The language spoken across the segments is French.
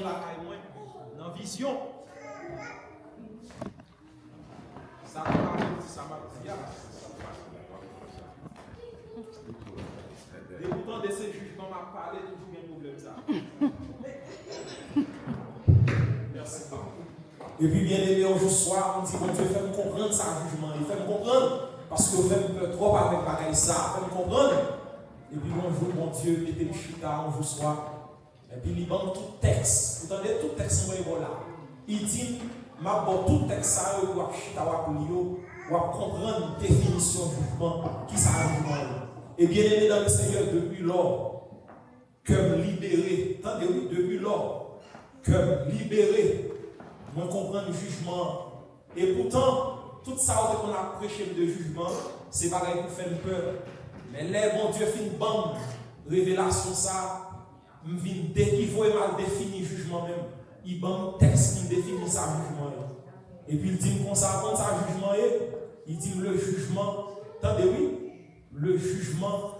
dans la caille moins, dans vision. Ça m'a dit, et pourtant de ces jugements m'a parlé toujours bien problème ça. Merci beaucoup. Et puis bien aimé aujourd'hui soir, on dit bon Dieu fait-moi comprendre ça jugement, il fait me comprendre parce que vous faites trop avec bagaille ça, fait me comprendre. Et puis bonjour mon Dieu, mettez-le chita un jour soir. Et puis il banque tout texte. Vous entendez tout texte là. Il dit m'a bon tout texte ça ou chita wa pour lui ou comprendre une définition du jugement qui ça jugement. Et bien aimé dans le Seigneur depuis lors comme libéré, attendez oui, depuis lors comme libéré, moi comprendre le jugement. Et pourtant, tout ça qu'on a prêché de jugement, c'est pareil pour faire peur. Mais là, bon Dieu fait une bande, révélation ça, dès qu'il faut mal définir jugement même, il bande texte qui définit ça jugement. Et puis il dit qu'on s'avance ça jugement, il dit le jugement, attendez oui, le jugement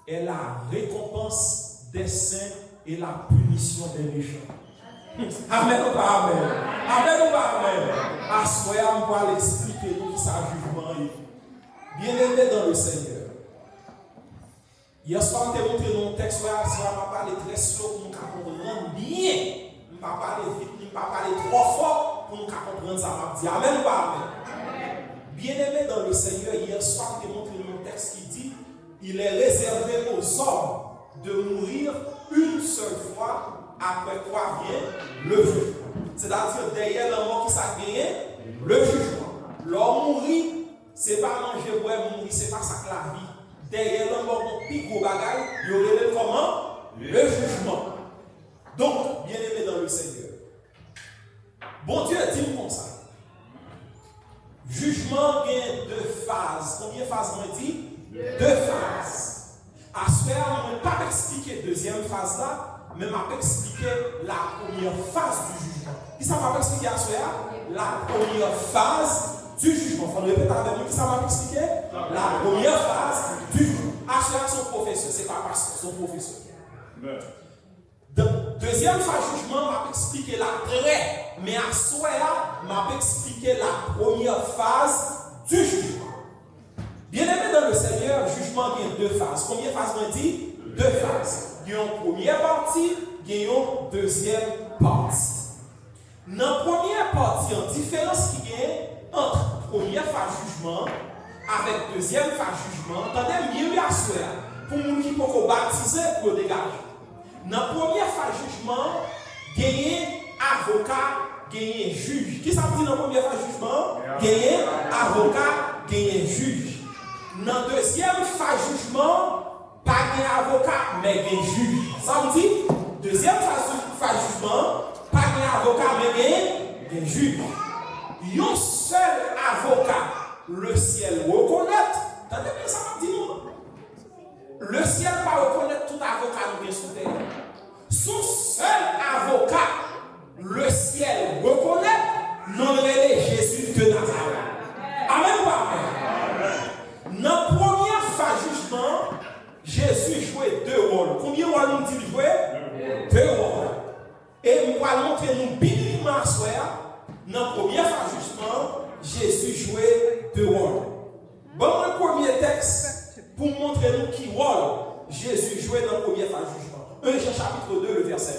est la récompense des saints et la punition des méchants. Amen ou pas amen? Amen ou pas amen? À ce moment-là, on va l'expliquer nous qui ça jugement est. Bien aimé dans le Seigneur. Hier soir, on t'a montré dans le texte, on va parler très slow pour nous comprendre bien. On va parler vite, on va parler trop fort pour nous comprendre ça. Amen ou pas amen? Bien aimé dans le Seigneur, hier soir, on t'a montré dans le texte qui dit il est réservé aux hommes de mourir une seule fois, après quoi vient le jugement. C'est-à-dire, derrière la mort qui s'est gagné, le jugement. L'homme mourir, ce n'est pas manger, boire, mourir, ce n'est pas ça que la vie. Derrière la mort, mon plus gros bagage, il y aurait comment? Le jugement. Donc, bien aimé dans le Seigneur, bon Dieu dit comme ça. Jugement vient de phases. Combien de phases on dit? Deux phases. À ce moment-là, on ne peut pas expliquer la deuxième phase là, mais on va expliquer la première phase du jugement. Qui ça va expliquer à ce moment-là? La première phase du jugement. Il faut répéter avec nous. Qui ça va expliquer? La première phase du jugement. À ce moment-là, son professeur, ce n'est pas pasteur, son professeur. Deuxième phase du jugement, on va expliquer la vraie. Mais à ce moment-là, on va expliquer la première phase du jugement. Bien aimé dans le Seigneur, jugement il y a deux phases. Combien de phases on dit? Deux phases. Il y a une première partie, il y a une deuxième partie. Dans la première partie, il y a une différence qui est entre première phase jugement avec deuxième phase jugement. Attendez, mieux à soi, pour nous qui peuvent baptiser pour le dégager. Dans la première phase jugement, il y a avocat, il y a juge. Qui ça veut dire dans la première phase jugement? Il y a avocat, il y a juge. Dans la deuxième phase jugement, pas d'avocat, mais de juge. Ça veut dire, deuxième phase jugement, pas d'avocat, mais de juge. Il y a un seul avocat, le ciel reconnaît. Attendez bien, ça veut dire, le ciel va reconnaître tout avocat nous bien sous terre. Son seul avocat, le ciel reconnaît, non est Jésus de Nazareth. Amen ou pas amen? Dans la première phase jugement, Jésus jouait deux rôles. Combien de rôles nous dit jouer? Deux rôles. Et nous allons montrer nous bibliquement à soi. Dans la première phase jugement, Jésus jouait deux rôles. Bon, le premier texte pour montrer nous qui rôle Jésus jouait dans la première phase jugement. 1 Jean chapitre 2, le verset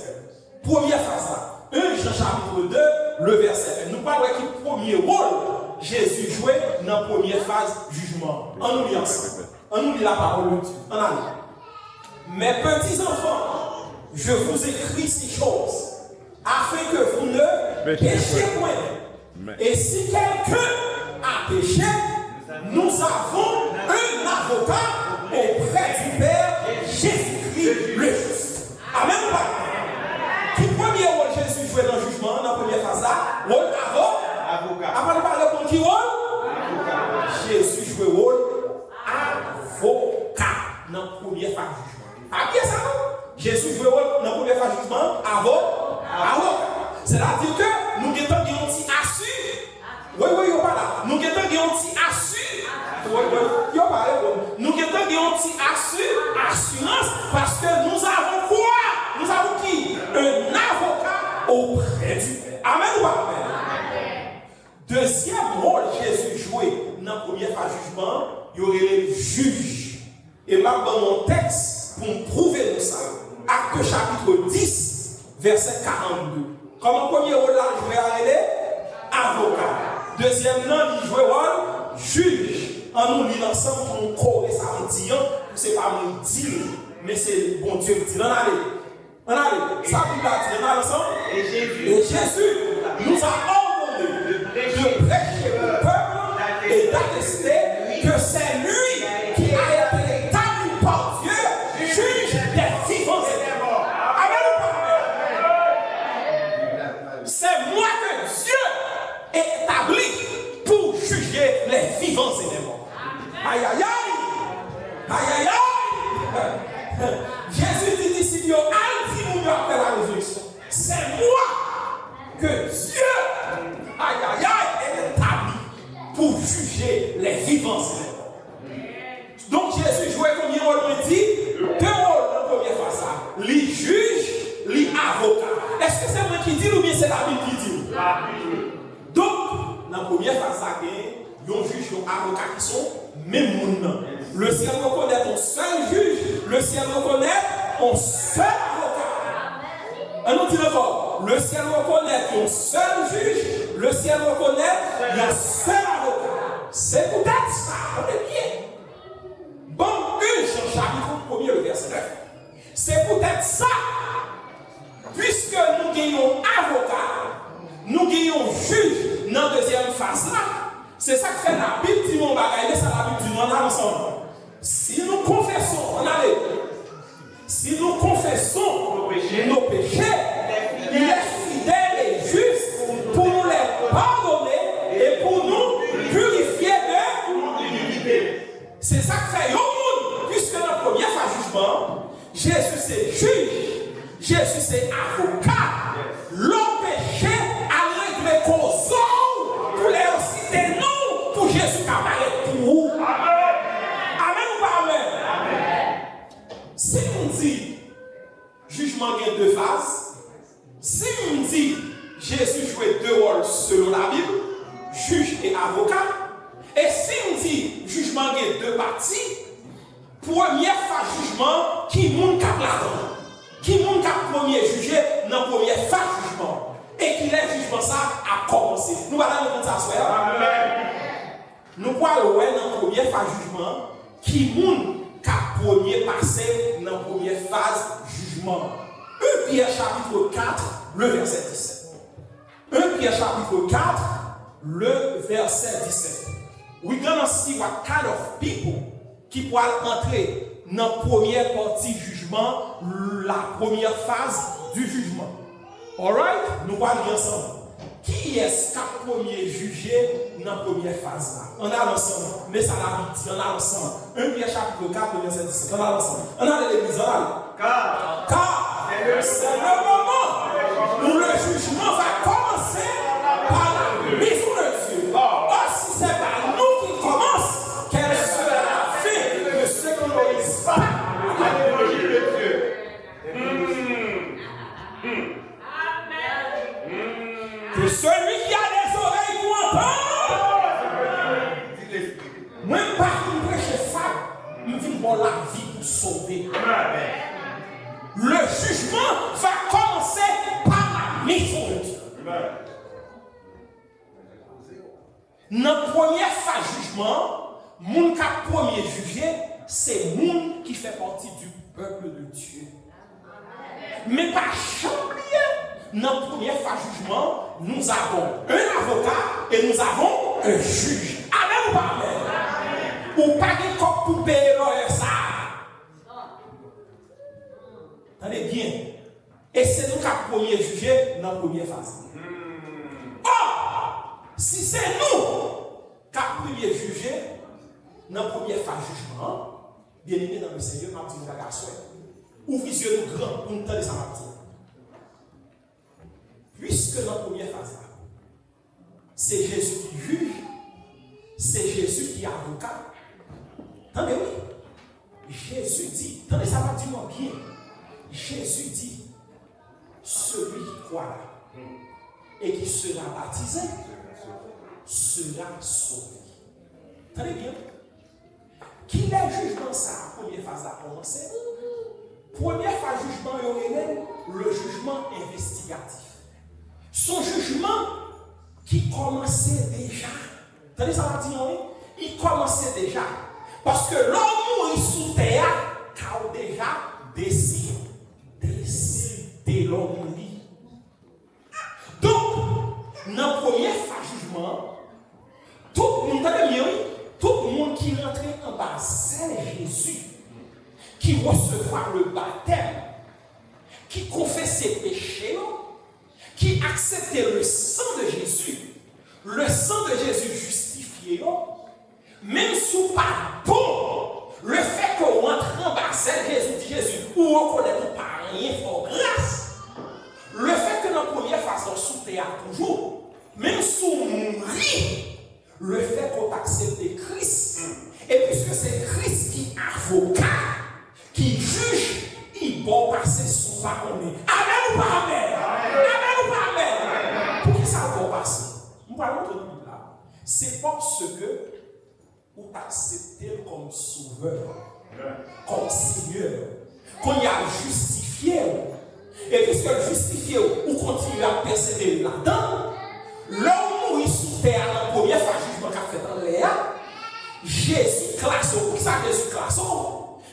1. Première phase là. 1 Jean chapitre 2, le verset 1. Nous parlons qui premier rôle Jésus jouait dans la première phase jugement. On nous lit ensemble. On nous lit la parole de Dieu. On allait. Mes petits enfants, je vous écris ces choses afin que vous ne péchiez point. Et si quelqu'un a péché, nous avons un avocat auprès du Père, Jésus-Christ le juste. Amen ou pas? Qui premier rôle Jésus jouait dans le jugement, dans la première phase là? Rôle avocat. Avant de parler pour qui rôle? Jésus jouait rôle avocat dans la première phase du jugement. Ah bien ça? Jésus jouait rôle dans la première phase du jugement, avocat. C'est-à-dire que nous avons un petit assu. Oui, il pas là. Nous avons un petit assu. Oui, il pas là. Nous avons un petit assurance parce que nous avons quoi? Nous avons qui? Un avocat auprès du Père. Amen ou pas amen? Deuxième rôle Jésus jouait dans la première phase jugement, il y aurait les juges. Et là, dans mon texte, pour me prouver ça, Acte chapitre 10, verset 42. Comme le premier rôle là, il jouait à avocat. Deuxième nom, il jouait rôle juge. En nous lisant ensemble pour nous correr ça en disant, c'est pas mon deal, mais c'est bon Dieu qui dit. On allez. Ça Bible a dit, on allez ensemble. Et Jésus nous a ordonné de prêcher au peuple et d'attester que c'est lui qui a été établi par Dieu, juge des vivants et des morts. Amen ou pas amen? C'est moi que Dieu est établi pour juger les vivants et les morts. Aïe aïe aïe! Jésus dit ici, après la résurrection, c'est moi que Dieu, est établi pour juger les vivants et les morts. Donc Jésus jouait combien de rôles? On dit 2 rôles dans la première phase. Les juges, les avocats. Est-ce que c'est moi qui dis ou bien c'est la Bible qui dit? Donc, dans la première phase, il y a un juge et un avocat qui sont même monde. Le ciel reconnaît un seul juge, le ciel reconnaît un seul avocat. Un autre encore, le ciel reconnaît un seul juge, le ciel reconnaît un seul avocat. C'est peut-être ça, on est bien. Bon, Jean chapitre 1, le verset 9. C'est peut-être ça, puisque nous gagnons avocat, nous gagnons juge dans la deuxième phase là. C'est ça que fait la Bible dit mon bagage, c'est la Bible dit on a ensemble. Si nous confessons, on allait. Si nous confessons nos péchés, il est fidèle et juste pour nous les pardonner et pour nous purifier de l'iniquité. C'est ça que fait le monde, puisque dans la première phase de jugement, Jésus c'est juge, Jésus c'est avocat. Le péché a réglé cause pour les citer nous, pour Jésus qui apparaît pour vous. Amen ou pas amen? Si on dit jugement il y a 2 phases, si on dit Jésus jouait 2 rôles selon la Bible, juge et avocat, et si on dit jugement il y a 2 parties, première phase jugement, qui moun cap là-dedans, qui moun cap premier jugé dans la première phase jugement, et qui le jugement ça a commencé. Nous allons nous ça amen. Nous allons voir dans la première phase jugement, qui moun cap premier passé dans la première phase jugement. 1 Pierre chapitre 4, le verset 17. 1 Pierre chapitre 4, le verset 17. We're gonna see what kind of people qui pourra entrer dans la première partie du jugement, la première phase du jugement. Alright? Nous allons lire ensemble. Qui est-ce qui a premier jugé dans la première phase là? On a ensemble. Mais ça l'a dit, on a ensemble. 1 Pierre chapitre 4, verset 17. On a ensemble. On a l'église, on a. Car c'est le moment où le jugement va commencer par la mise de Dieu. Or, si ce n'est pas nous qui commençons, quelle sera la fin de ceux qui n'obéissent pas à l'évangile de Dieu? Que celui qui a des oreilles pour entendre, même pas pour prêcher ça, nous vivons la vie pour sauver. Le jugement va commencer par la mise de Dieu. Dans la première phase de jugement, mon cas premier jugé, c'est moun qui fait partie du peuple de Dieu. Mais pas oublier, dans la première phase de jugement, nous avons un avocat et nous avons un juge. Amen ou pas amen? Ou pas de cop pour payer ça. Attendez bien. Et c'est nous qui avons premier jugé dans la première phase. Or, si c'est nous qui avons premier jugé dans la première phase de jugement, bien aimé dans le Seigneur, m'a dit nous garçon. Ouvrez les yeux nous grands pour nous entendre ça m'a dit. Puisque dans la première phase là, c'est Jésus qui juge, c'est Jésus qui est avocat. Attendez oui. Jésus dit, attendez ça m'a dit moi bien. Jésus dit, celui qui croit là, et qui sera baptisé sera sauvé. Très bien. Qui est jugement ça? Première phase a commencé. Première phase jugement, le jugement investigatif. Son jugement qui commençait déjà. Vous savez ça va dire, oui? Il commençait déjà. Parce que l'homme mourit sous terre, car déjà décidé l'homme mourir. Donc, dans le premier phase jugement, tout le monde qui rentrait en bas, c'est Jésus, qui recevra le baptême, qui confessait ses péchés, qui acceptait le sang de Jésus, le sang de Jésus justifié, même sous pas bon, le fait qu'on rentre en bas, c'est Jésus, ou on connaît tout par rien, pour grâce, le fait que dans la première phase, on sous terre toujours, même sous mourir, le fait qu'on accepte Christ, et puisque c'est Christ qui est avocat, qui juge, il va passer sous parole. Amen ou pas amen? Amen ou pas amen? Pour qui ça va passer? Nous parlons de nous là. C'est parce que vous acceptez comme sauveur, comme Seigneur, qu'on y a justifié. Et puisque justifié, vous continuez à persévérer là-dedans, l'homme mourit sous terre, la première fois jugement qu'a fait dans l'air, Jésus classe. Pour ça, Jésus classe.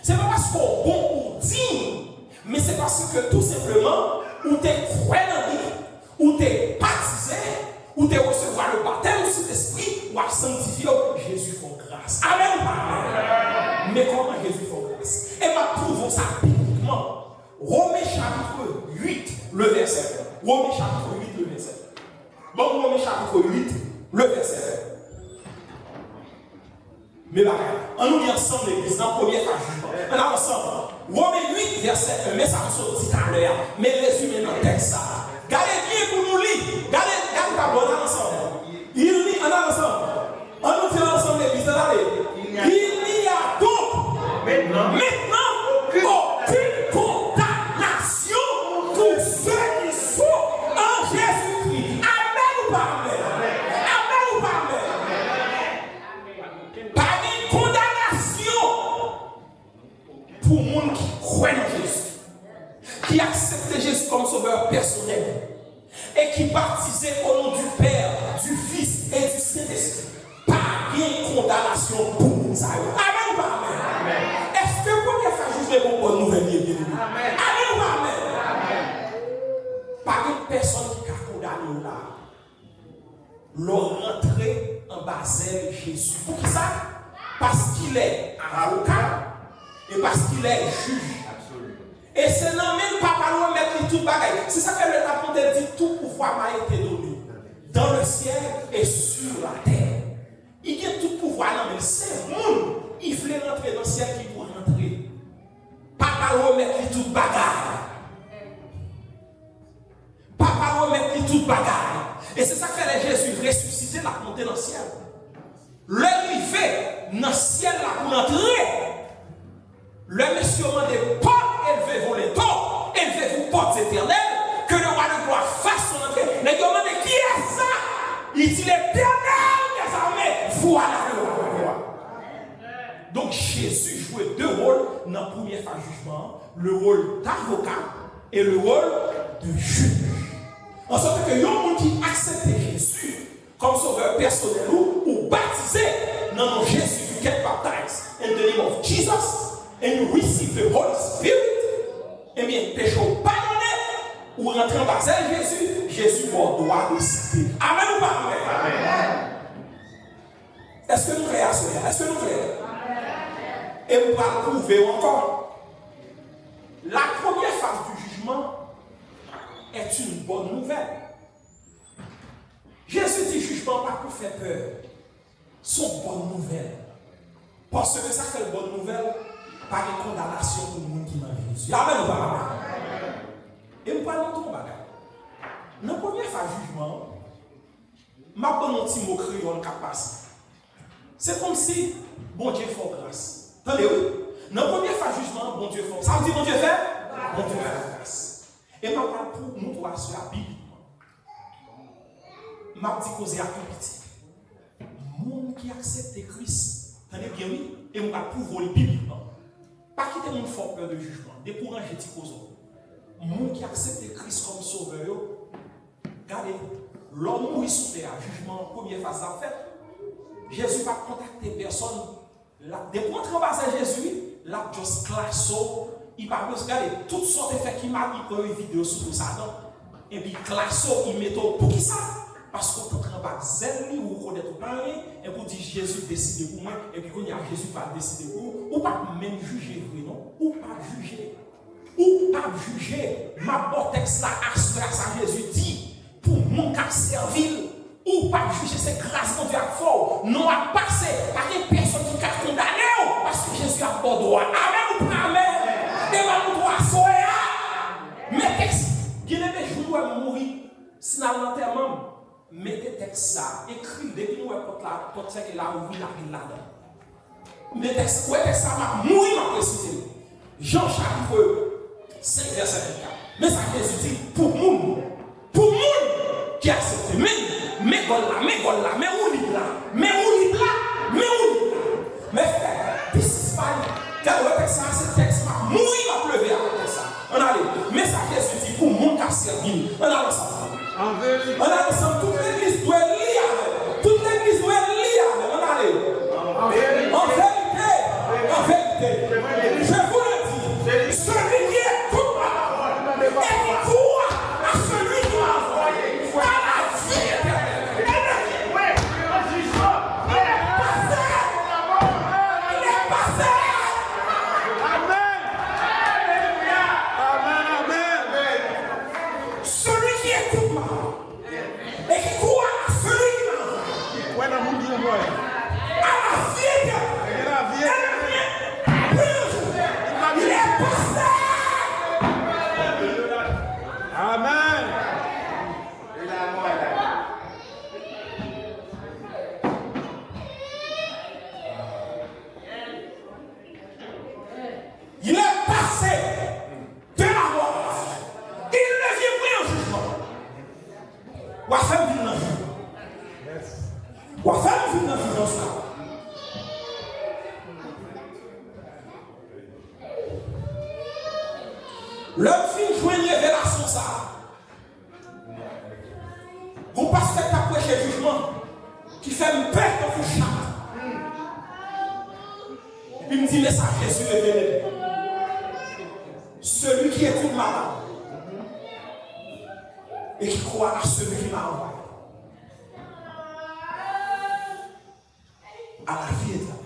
C'est pas parce qu'on bon ou digne, mais c'est parce que tout simplement, ou tu es croyant en lui, ou tu es baptisé, ou tu es recevoir le baptême du Saint-Esprit, ou à sanctifier, Jésus fait grâce. Amen. Amen. Mais comment Jésus fait grâce? Et ma prouvons ça bibliquement. Romains chapitre 8, le verset 1. Romains chapitre 8, le verset 1. Bon, Romains chapitre 8, le verset 1. Mais là, on nous dit ensemble l'église dans le premier phase jugement. On a ensemble. Romains 8, verset 1. Mais ça nous dit à l'heure. Mais résumé dans le texte. Gardez bien pour nous lire. Gardez ta bonne ensemble. Il lit, on a ensemble. On nous dit ensemble l'église. Il n'y a donc maintenant aucune condamnation pour ceux qui sont en Jésus-Christ. Amen ou pas amen? Amen ou pas amen? Pas de condamnation pour le monde qui croit en Jésus, qui accepte Jésus comme sauveur personnel et qui baptisé au nom du Père, du Fils et du Saint-Esprit. Pas de condamnation pour nous. Amen ou pas amen? Est-ce que vous pouvez faire juste les bonnes nouvelles? Amen. Amen ou pas amen? Pas de personne qui a condamné là. Leur rentrée en Basel Jésus. Pour qui ça? Parce qu'il est avocat et parce qu'il est juge. Et c'est non même pas par mettre tout bagaille. C'est ça que le tapon dit, tout pouvoir m'a été donné dans le ciel et sur la terre. Il y a tout pouvoir dans le ciel. Il voulait rentrer dans le ciel qui doit rentrer. Pas par mettre tout bagaille. Pas par mettre tout bagaille. Et c'est ça que fait Jésus ressuscité la montée dans le ciel. L'homme il fait dans le ciel là pour entrer. Le monsieur m'a dit, pas élevé vos létons, élevez-vous portes éternelles, que le roi de gloire fasse son entrée. Mais il demande qui est ça? Il dit l'éternel des armées, voilà le roi de gloire. Donc Jésus jouait deux rôles dans le premier phase jugement, le rôle d'avocat et le rôle de juge. En sorte que les gens qui acceptent Jésus comme sauveur personnel ou baptisé dans le nom de Jésus, you get baptized in the name of Jesus. And you receive the Holy Spirit, eh bien, péché pardonné, ou rentrer en bas Jésus, Jésus doit décider. Amen ou pas amen? Amen. Est-ce que nous créons ça? Est-ce que nous créons? Et on va prouver encore. La première phase du jugement est une bonne nouvelle. Jésus dit jugement pas pour faire peur. C'est une bonne nouvelle. Parce que ça fait une bonne nouvelle. Pas de condamnation pour le monde qui m'a vu. Amen ou pas amen? Et nous parlons de tout le bagage. Dans la première phase de jugement, je vais un petit mot créole qui passe. C'est comme si bon Dieu fait grâce. Attendez, oui? Dans la première phase de jugement, bon Dieu fait. Ça veut dire bon Dieu fait? Bon Dieu fait grâce. Et je parle pour nous voir sur la Bible. m'a dit causer à tout petit. Monde qui accepte Christ, tenez bien oui, et on va pouvoir le bibliquement. Pas quitter mon fort peur de jugement, décourager tes causes. Monde qui accepte Christ comme sauveur, regardez, l'homme mourit sous terre, jugement, première phase en fait. Jésus va contacter personne. Dès qu'on entre en bas à Jésus, là, juste classe, il va regarder toutes sortes d'effets qui m'a dit pour une vidéo sur Satan. Et puis, classe, il met tout pour qui ça? Parce qu'on peut en bas zèle, ou connaître parler, et pour dire Jésus décide pour moi, et puis quand il y a Jésus pas décider pour vous, ou pas même juger, non? Ou pas juger. Ou pas juger. Ma bon texte là, à ça, Jésus dit, pour mon cas servile, ou pas juger, c'est grâce qu'on vient fort. Non à passer par des personnes qui ont condamné, parce que Jésus a bon droit. Amen ou pas amen? Devant nous, droit, soya. Mais texte, bien aimé, je dois mourir, si dans l'enterrement. Mettez texte ça, écrit depuis nous porte là, porte ça qui là ouvert la ville là-dedans. Mais texte, ouais texte ça m'a mourir ma préciser. Jean chapitre 5 verset 24. Mais ça Jésus dit pour moun qui accepte mais gol là, mais où libre là, mais frère, this is fine. Car ouais texte ça, c'est texte m'a mourir ma pleuver avec ça. On allez, mais ça Jésus dit pour moun qui a servi. On allez ça. En vérité. On a ensemble, toute l'église doit lire avec. Toute l'église doit lire avec. On a allé. En vérité. Je vous le dis. Celui qui écoute ma parole et qui croit à celui qui m'a envoyé à la vie éternelle. Il est passé. Amen. Celui qui écoute ma parole et qui croit à celui qui m'a envoyé When I'm moving away. à la vie éternelle. In la vie. Il est passé. Amen. Il est passé de la mort. Il ne vient plus en jugement. Ou à faire vivre dans le jugement. Ou à faire vivre dans le jugement. L'homme fin jouer une révélation ça. Vous passez après le jugement qui fait une paix dans vos chats. Et puis il me dit, mais ça, Jésus révélé. Celui qui écoute ma parole et qui croit à celui qui m'a envoyé à la vie éternelle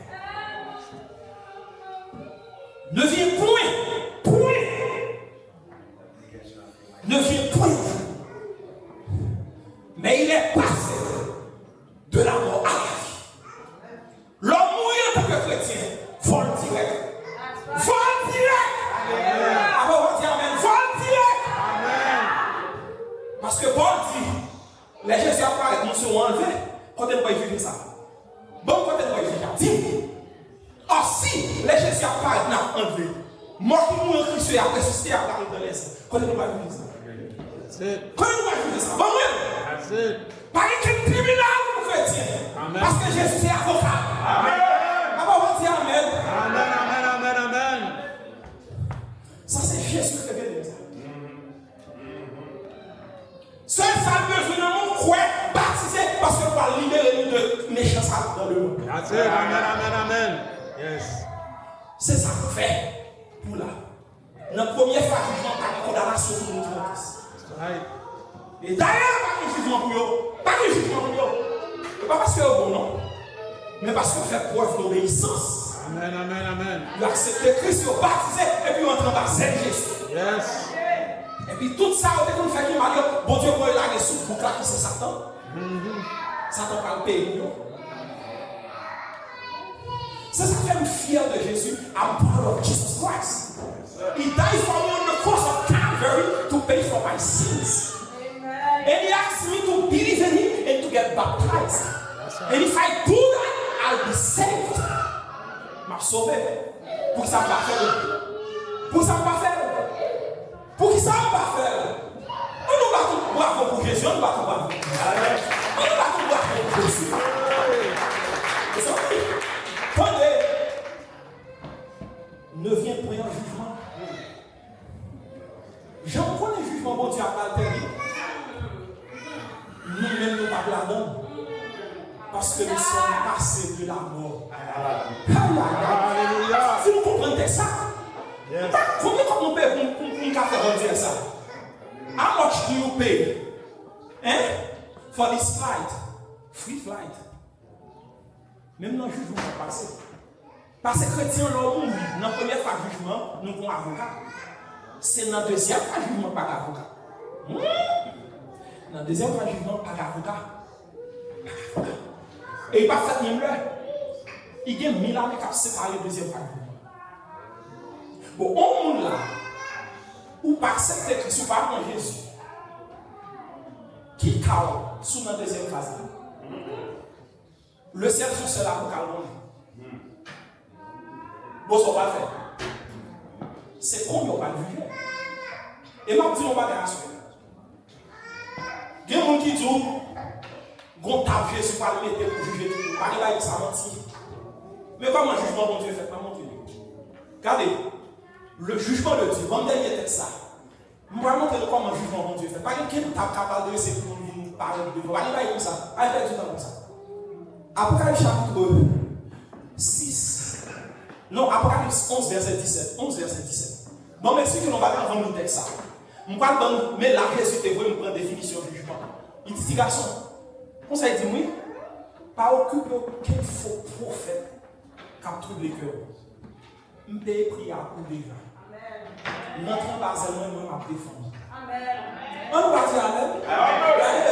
ne vient point ne vient point mais il est passé de la mort à la vie. L'homme mourit en tant que chrétien vol direct. Parce que Paul dit, les Jésus apparaissent, nous serons enlevés. Quand on va vivre ça. Bon, quand on va vivre ça. Dis, si les Jésus apparaissent, nous sommes enlevés. Mort qui nous en Christ, après ressuscité, apparaît dans les saints. Quand on va vivre ça. Quand on va vivre ça. Bon, oui. Pas qu'un tribunal pour chrétien. Parce que Jésus est avocat. Amen. On va dire Amen. Amen. Ça, c'est Jésus qui révèle ça. Seul ça besoin de nous croire, baptisé, parce que pour libérer nous de méchants dans le monde. Amen. Yes. C'est ça qu'on fait pour là. Dans la première fois, jugement, pas de condamnation pour nous tous. Et d'ailleurs, pas de jugement pour eux. Pas de jugement pour eux. Pas parce que c'est bon, non. Mais parce qu'on fait preuve d'obéissance. Amen. Ils acceptent Christ, ils sont baptisés, et puis ils entrent dans Jésus. Yes. Et puis tout ça, on fait qu'il m'a dit, bon Dieu, pour la sous pour là qui c'est Satan. Satan pas le pays. C'est ça qui fait me fier de Jésus. I'm proud of Jesus Christ. He died for me on the cross of Calvary to pay for my sins. And he asked me to believe in him and to get baptized. And if I do that, I'll be saved. M'a sauvé. Pour que ça ne va pas faire. Pour que ça ne va pas faire. Pour qui ça ne va pas faire? On nous bat bravo pour Jésus, on nous bat bravo. la donne. Parce que nous sommes passés de la mort à la vie. Alléluia. Si vous comprenez ça, Yes. combien on paye pour faire dire ça? How much do you pay? For this flight? Free flight. Même dans le jugement passé. Parce que chrétien, l'homme, dans la première fois jugement, nous avons un avocat. C'est dans la deuxième fois jugement, pas d'avocat. Dans la deuxième fois jugement, pas d'avocat. Et il n'a pas fait même l'heure. Il y a 1000 années qui ont séparé la deuxième fois jugement. Bon, au monde là, ou pas accepter Christ, ou pas prendre Jésus, qui calme sous la deuxième phase là. Le ciel sous cela pour calmer. Bon, ça va le faire. C'est comme on va le juger. Et moi, je dis, on va faire ça. Il y a des gens qui disent, on tape Jésus pour le mettre pour juger tout. Pas qu'il ça mentir. Mais comment le jugement, bon Dieu, fait pas mon Dieu. Regardez, le jugement de Dieu, bon dernier texte ça. Je vais montrer comment le jugement, bon Dieu, fait. Pas quelqu'un qui est capable de rester pour nous parler de Dieu. Allez, comme ça. Allez, faire du temps comme ça. Apocalypse chapitre 6. Non, Apocalypse 11, verset 17. 11, verset 17. Bon, mais si que l'on va faire avant le texte ça. Je parle de mais là, Jésus te voit, nous prendre définition du jugement. Il dit, garçon, conseil dit, oui, pas occuper aucun faux prophète qui a troublé les cœurs. Je paye prière pour déjà. Notre base, moi, m'a défendu. On va dire Amen.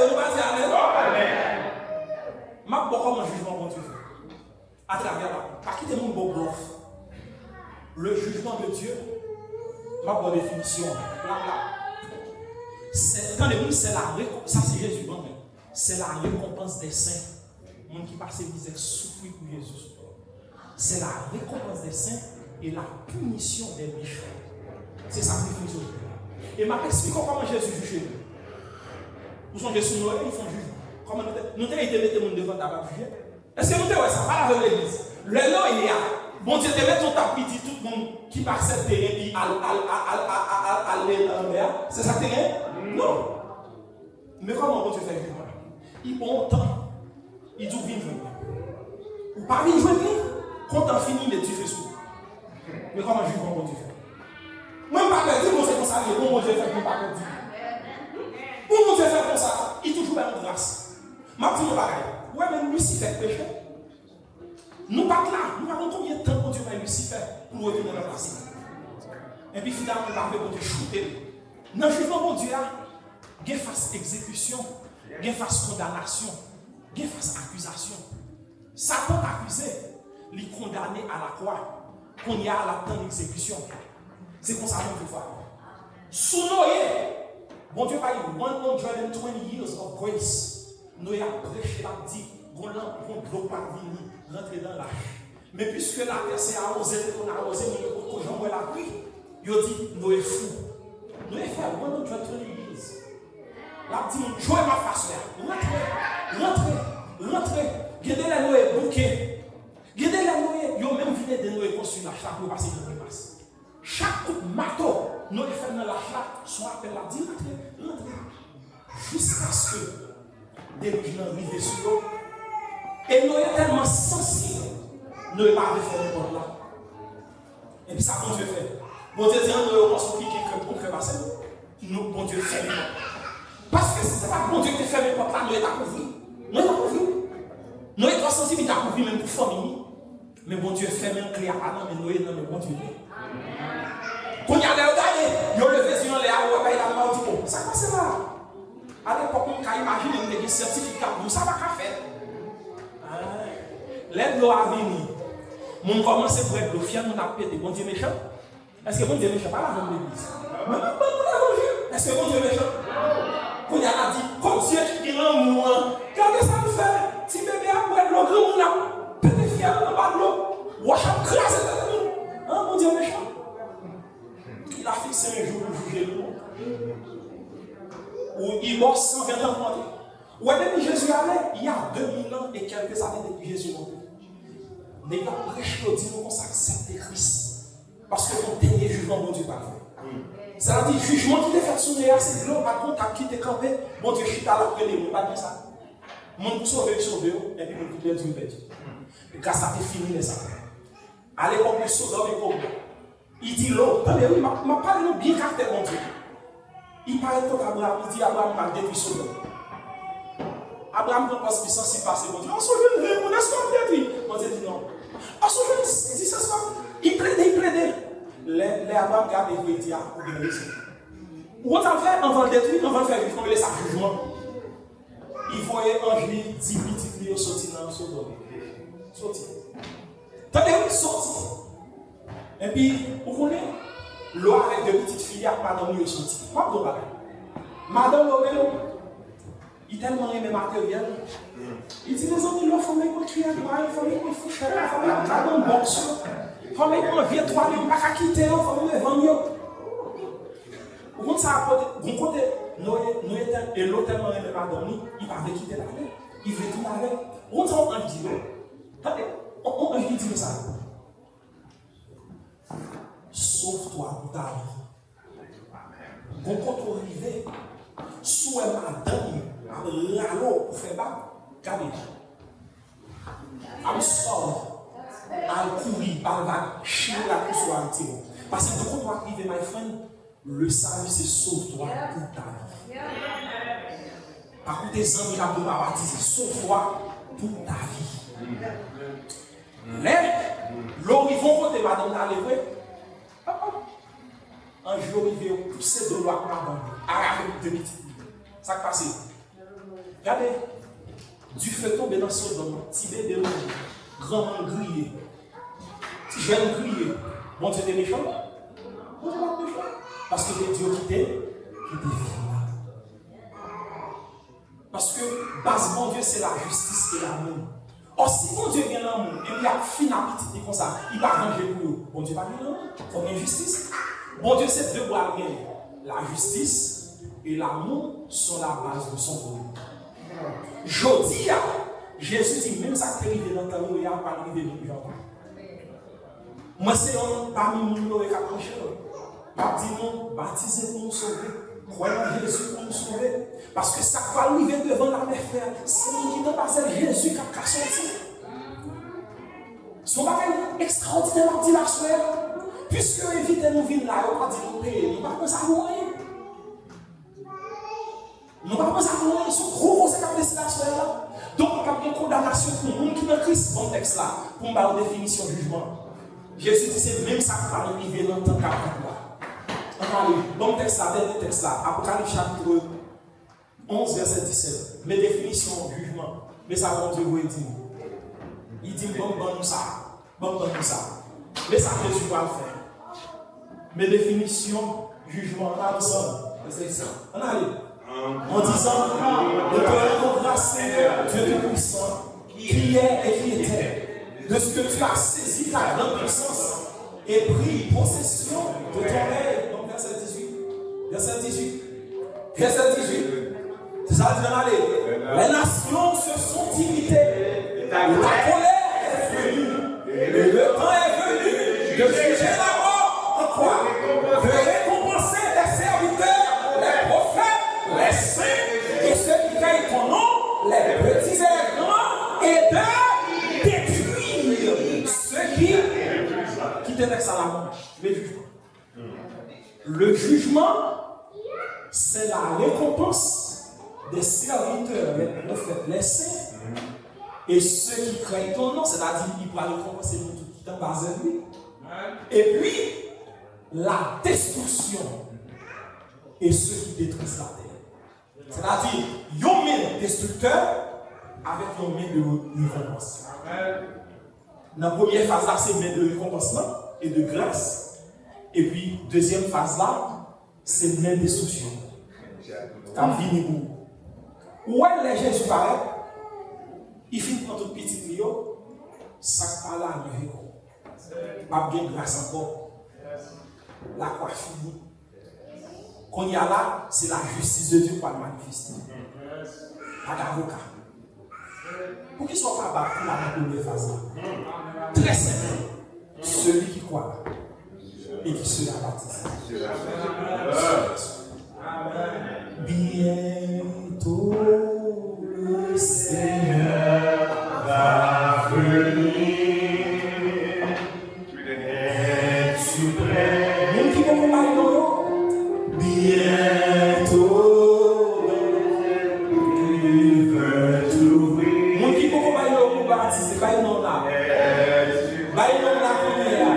On va dire Amen. Ma beaucoup mon jugement bon Dieu fait. À travers là, pas quitter mon beau bluff. Le jugement de Dieu, ma bonne définition. Là. C'est quand les gens c'est la récompense, ça c'est Jésus bon, c'est la récompense des saints. Les gens qui passent misère souffrir pour Jésus. C'est la récompense des saints et la punition des méchants. C'est ça la définition. Et m'a expliqué comment Jésus juge. Vous sont Jésus Noël, ils font juger. Comment nous avons été mettre mon devant ta juger? Est-ce que nous avons ça? Pas avec l'église. Le nom il y a. Bon Dieu te met ton tapis, dit tout le monde qui passe cette terrain et aller dans la mer. C'est ça terrain? Non. Mais comment bon Dieu fait jugement? Il prend temps. Il dit viens jouer. Ou pas viens jouer. Quand on finit, mais tu fais ça. Mais comment jugement bon Dieu fait? Même pas perdu, mon Dieu comme ça, bon Dieu fait même pas perdu. Bon Dieu fait comme ça, il toujours met en grâce. Ma petite bagaille. Ouais, mais Lucifer péché. Nous pas là, nous avons combien de temps pour Dieu va Lucifer pour retourner dans la place. Et puis finalement, on va pour Dieu shooter. Dans le jugement bon Dieu, il y a face exécution, il y a face condamnation, il y a face accusation. Satan accusé, il est condamné à la croix, qu'on y a à la temps d'exécution. C'est comme ça qu'on peut voir. Sous Noé, bon Dieu va dire 120 years of grace. Noé a prêché la dit, on ne doit pas venir rentrer dans l'âge. Mais puisque la terre s'est arrosée, qu'on a arrosé, qu'on a la pluie, il a dit Noé fou. Noé fait 120 years. La dit, jouez ma face là. Rentrez. Gardez la Noé bouquet. Gardez la Noé. Ils ont même vu des Noé construire la chaque pour passer dans le passe. Chaque coup de marteau, Noé fait dans la chaque, son appel la dit rentrez. Jusqu'à ce que des gens arrivent sur l'eau. Et Noé est tellement sensible, Noé pas fait le monde là. Et puis ça, bon Dieu fait. Bon Dieu dit, Noé, on se pique pour faire passer. Nous, bon Dieu fait les portes. Parce que c'est pas bon Dieu qui fait les portes là, Noé t'a couvert. Noé est trop sensible, il t'a couvert même pour famille. Mais bon Dieu fait même clé à pas, mais Noé non, mais bon Dieu. Quand il y a des regardés, il y a levé sur les arbres, il a mal dit, bon, ça passe là. À l'époque, on peut imaginer des certificats, nous ça va qu'à faire. L'aide l'eau à venir. Mon commence pour être fier, on a pété. Bon Dieu méchant. Est-ce que bon Dieu méchant? Pas la même l'église. Mais pas l'évangile. Est-ce que bon Dieu méchant? Quand il a dit, comme Dieu qui l'amour, regardez ça me fait. Si bébé a pour être l'eau, grand monde a pété fier dans bas de l'eau. Ou à chaque crasse, c'est tout. Hein, bon Dieu méchant. Il a fixé un jour pour juger le monde. Où il mort 120 ans pour entrer. Ouais, depuis Jésus allait, il y a 2000 ans et quelques années depuis Jésus est monté. Mais il a prêché au Dieu qu'on s'accepte Christ. Parce que ton dernier jugement, bon Dieu, pas fait. Ça veut dire, jugement qui est fait sur les c'est de l'eau, par contre, qui t'est campé, bon Dieu, chita là, après les mots, pas de ça. Mon pour sauver, et puis mon couple Dieu perdu. Grâce à tes fini les ça. À l'époque, le soldat il dit l'eau, attendez, oui, m'a parlé de bien caractère mon Dieu. Il parle contre Abraham, il dit Abraham m'a détruit Sodome. Abraham ne pense que ça s'est passé, mon Dieu. En ce jour, mon esclave détruit. Mon Dieu dit non. En ce jour, il dit ça, il plaidait. Les Abraham regardent et il dit, ah, vous avez raison. Où on va le faire, on va le détruire, on va le faire vivre, on va laisser un jugement. Il voyait un juif 10 petits millions sortir dans Sodome. Sortir. Attendez, sortir. Et puis, vous connaissez, l'eau avec deux petites filles, madame lui sorti. Pas de bagage. Madame Lomelo, il tellement aimé matériel. Il dit, les amis, il faut mettre un crier à moi, il faut mettre un foucher, il faut mettre un box, il faut mettre un vieux toile, il ne faut pas quitter, il faut mettre un vent. Vous comprenez ça, vous côté, nous étions, et l'autre tellement aimé madame, il ne va pas quitter la terre. Il veut tout avec. Vous comprenez ça, on dit ça. Sauve-toi pour ta vie. Quand on arrive, soit madame, l'allô pour faire battre, regardez. I'm sorry. I'll courir, par la chier la plus soit un tir. Parce que quand on arrive, my friend, le salut c'est sauve-toi pour ta vie. Par contre, tes amis là pour pas baptiser, sauve-toi pour ta vie. Mais, l'horizon côté madame l'a levé. Un jour, il vient pousser de l'eau à madame, arracher deux petites. Ça qui passe. Regardez, du feu tombe dans son domaine, petit bébé, grand grillé, petit jeune grillé. Bon Dieu est méchant. Bon Dieu est méchant. Parce que Dieu qui t'est là. Parce que, base, bon Dieu, c'est la justice et l'amour. Or, si bon Dieu vient l'amour, et il a fini à petit comme ça, il va ranger pour eux. Bon Dieu va venir l'amour. Il faut bien justice. Bon Dieu, c'est deux bras bien. La justice et l'amour sont la base de son royaume. Jodi, Jésus dit même ça qui est arrivé dans ta vie, il n'y a pas arrivé dans le genre. Moi, c'est un parmi nous qui a approché. Je dis non, baptisez pour nous sauver. Croyez en Jésus pour nous sauver. Parce que ça va arriver devant la mer frère. C'est nous qui t'en passé Jésus qui a sorti. Son bagage extraordinaire, dit la soeur. Puisque éviter nous vivre là, on va dire nous payer. Nous ne pouvons pas mourir. Nous ne pouvons pas mourir. Ils sont gros conséquences de la soeur là. Donc, il y a une condamnation pour nous qui dans Christ, bon texte là, pour me parler de définition de jugement. Jésus dit c'est même ça qui va nous arriver dans le temps qu'après. Bon texte là, dernier texte là, Apocalypse chapitre 11, verset 17. Mes définitions de jugement. Mais ça, bon Dieu, vous dit. Il dit, bon, nous ça. Bon, nous ça. Mais ça, Jésus va le faire. Mes définitions, jugement, là, nous sommes. C'est ça. On arrive. En disant, de te grâce, Dieu Tout-Puissant, qui est et qui était, de ce que tu as saisi ta grande puissance et pris possession de ton règne. Donc, verset 18. Verset 18. Verset 18. C'est ça, dit allez. Les nations se sont imitées. La colère est venue. Et le temps est venu de juger la mort en quoi? De récompenser les serviteurs, les prophètes, les saints et ceux qui craignent ton nom, les petits et les grands, et de détruire ceux qui te laissent à la mort. Le jugement. Le jugement, c'est la récompense des serviteurs, les prophètes, les saints, et ceux qui craignent ton nom, c'est-à-dire qu'ils pourront récompenser tout qui t'en base de lui. Et puis, la destruction et ceux qui détruisent la terre. C'est-à-dire, ils ont mis destructeur avec une main de récompense. Dans la première phase là, c'est une main de récompensement et de grâce. Et puis, deuxième phase là, c'est une main de destruction. Comme Vinibou. Où est Jésus paraît? Il finit par tout petit trio, ça parle là, il y a pas bien grâce encore. La croix finie. Quand il y a là, c'est la justice de Dieu qui va manifester. Pas d'avocat. Pour qu'il ne soit pas battu dans la première phase là. Très simple. Celui qui croit et qui sera baptisé. Bientôt le Seigneur Mon qui peut pas le baptiser, pas non là. Pas non là première.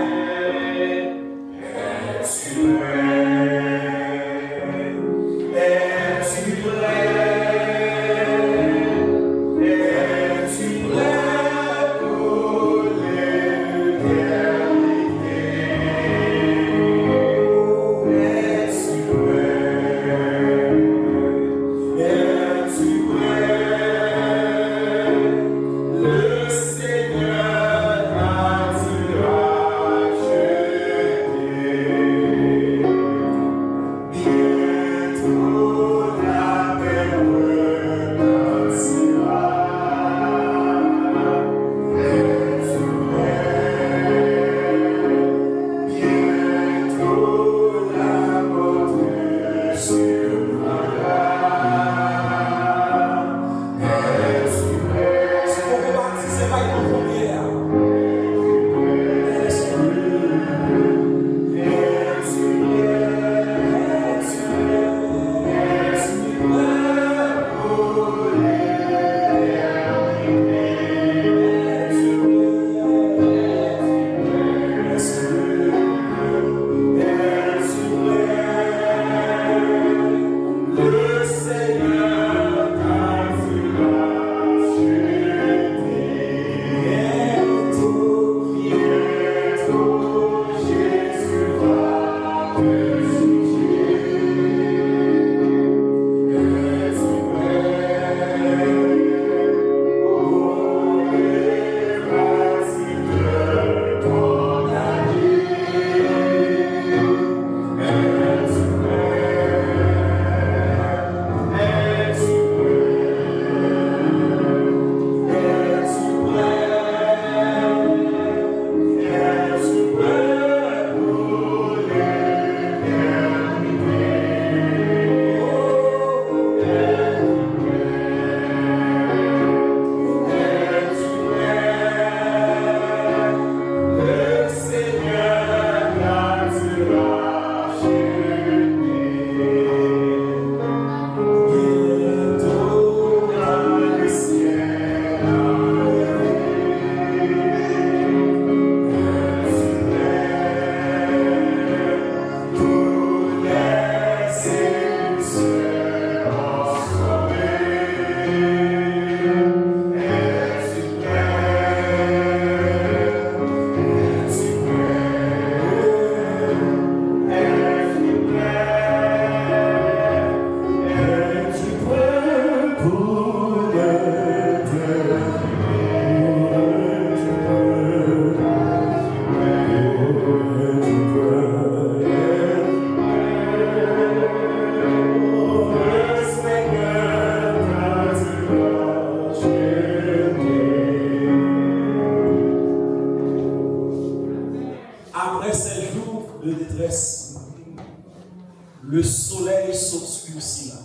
Le soleil s'obscurcira.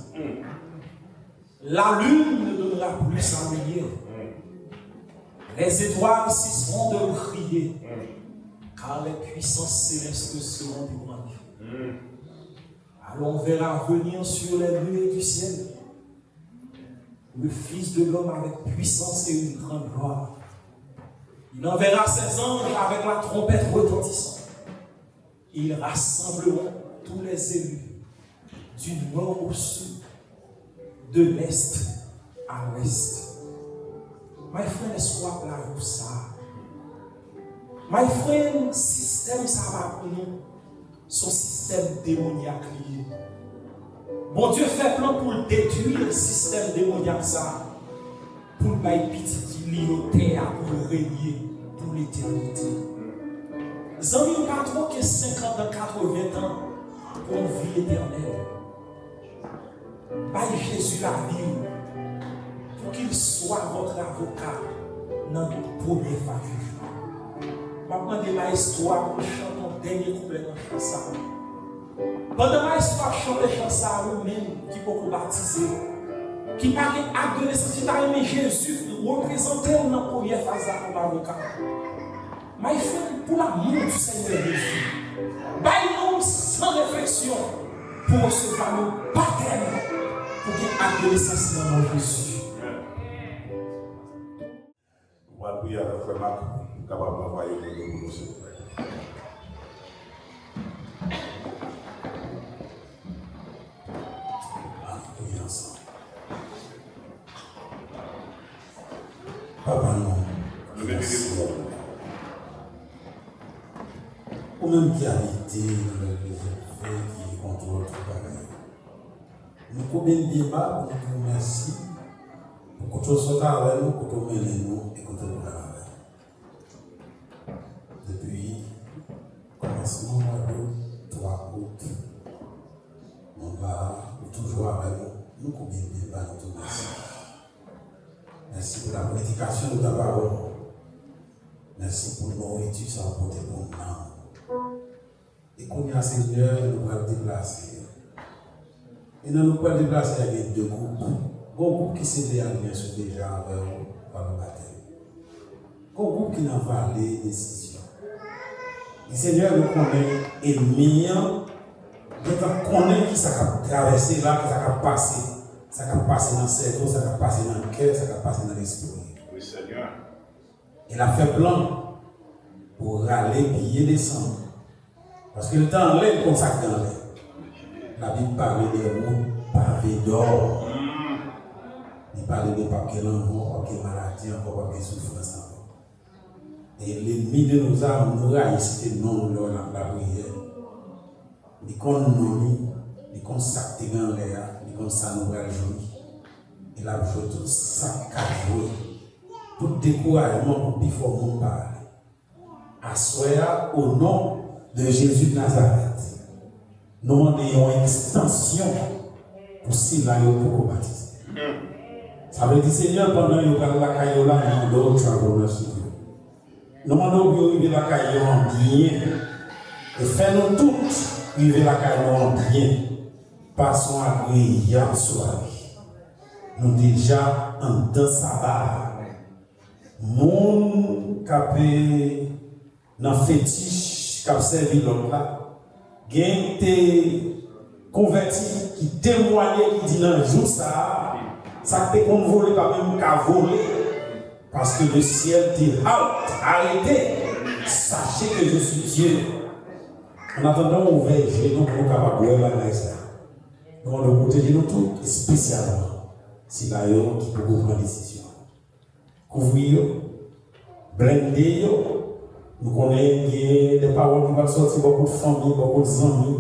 La lune ne donnera plus sa lumière. Les étoiles cesseront de briller, car les puissances célestes seront ébranlées. Alors on verra venir sur les nuées du ciel le Fils de l'homme avec puissance et une grande gloire. Il enverra ses anges avec la trompette retentissante. Ils rassembleront tous les élus du nord au sud, de l'est à l'ouest. My friend, est-ce qu'on a vu ça? My friend, système ça va pour nous, son système démoniaque lié. Bon Dieu fait plan pour détruire le système démoniaque ça, pour le bail petit qui lie au terre pour régner pour l'éternité. Zami ou pas trop que 50 ans, 80 ans pour une vie éternelle. Bail Jésus la vie pour qu'il soit votre avocat dans le premier phase du jugement. Maintenant, de ma histoire, nous chantons dernier couplet dans le chant. Pendant ma histoire, chante le chant, vous-même qui peut vous baptiser, qui paraît acte de naissance, qui t'a aimé Jésus, représenté dans la première phase comme avocat. Mais il fait pour l'amour du Seigneur Jésus. Baille-nous sans réflexion pour recevoir le baptême pour qu'il y ait acte de naissance dans mon Jésus. prière avec le Marc, capable d'envoyer le boulot, s'il vous plaît. Prions ensemble. Papa, non. Merci. Ou même qui habite dans le réservé, qui contrôle tout pareil. Nous combien bien bas, nous vous merci pour que tu sois avec nous, pour que tu mêles nous et que tu nous avec nous. Depuis le commencement de 3 août, on va toujours avec nous. Nous combien bien bas, nous vous merci. Merci pour la prédication de ta parole. Merci pour nos nourriture sans porter pour nous. Et qu'on y a Seigneur, nous allons déplacer. Et nous allons déplacer avec 2 groupes. Un groupe qui s'est déjà avec nous par le baptême. Un groupe qui n'a pas les décisions. Et Seigneur, nous connaissons et meilleur. Nous connaissons qui ça a traversé là, qui ça a passé. Ça a passé dans le cerveau, ça a passé dans le cœur, ça a passé dans l'esprit. Oui, Seigneur. Il a fait plan pour aller piller descendre. Parce que le temps l'air consacré dans l'air. La Bible parle des routes pavées d'or. Il parle de papier l'amour, papier maladie, encore papier souffrance. Et l'ennemi de nos âmes nous a incité non lors de la prière. Il consacre dans l'air, il consacre nous à jouer. Il a joué tout ça qu'à jouer. Tout découragement pour plus fort mon parler. Assoya au nom de Jésus de Nazareth. Nous avons une extension pour cela pour baptiser. Ça veut dire, Seigneur, pendant que nous avons la caillola, nous avons d'autres travaux. Nous avons arrivé la caillola bien. Et faisons tous arriver la caillola bien. Passons agréable soirée. Nous déjà en temps sabbat. Mon capé dans fétiche qui a servi l'autre là. Gain te converti qui témoignait qui dit dans jour ça t'est qu'on volé pas même qu'à voler parce que le ciel dit arrêtez, sachez que je suis Dieu. En attendant on ouvre les yeux, nous pour capable de voir la ça. Nous on doit protéger nous tous spécialement si la yo qui peut prendre décision. Couvrir, blender yo. Nous connaissons des paroles qui vont sortir, beaucoup de familles, beaucoup d'amis,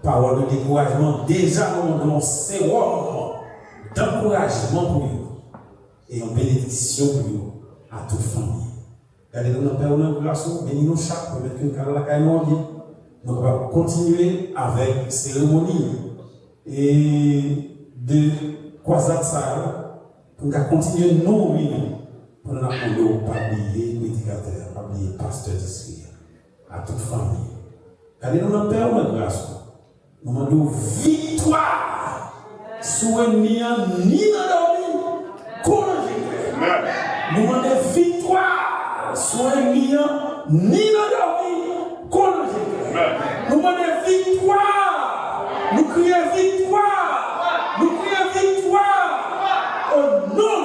paroles de découragement. Déjà, nous avons un sérum d'encouragement pour eux et une bénédiction pour eux, à toute famille. Regardez-nous dans Père, nous grâce, bénis-nous chaque pour mettre une carrière à la caille. Nous allons continuer avec cérémonie et de croisade pour nous continuer nous pour nous apprendre pas oublier prédicateur, pas oublier pasteur d'esprit, à toute famille. Regardez-nous dans Père, nous grâce. Nous demandons victoire sur l'ennemi, ni dans l'ennemi, qu'on nous demandons victoire sur l'ennemi, ni dans l'ennemi, qu'on nous demandons victoire. Nous crions victoire. Nous crions victoire au nom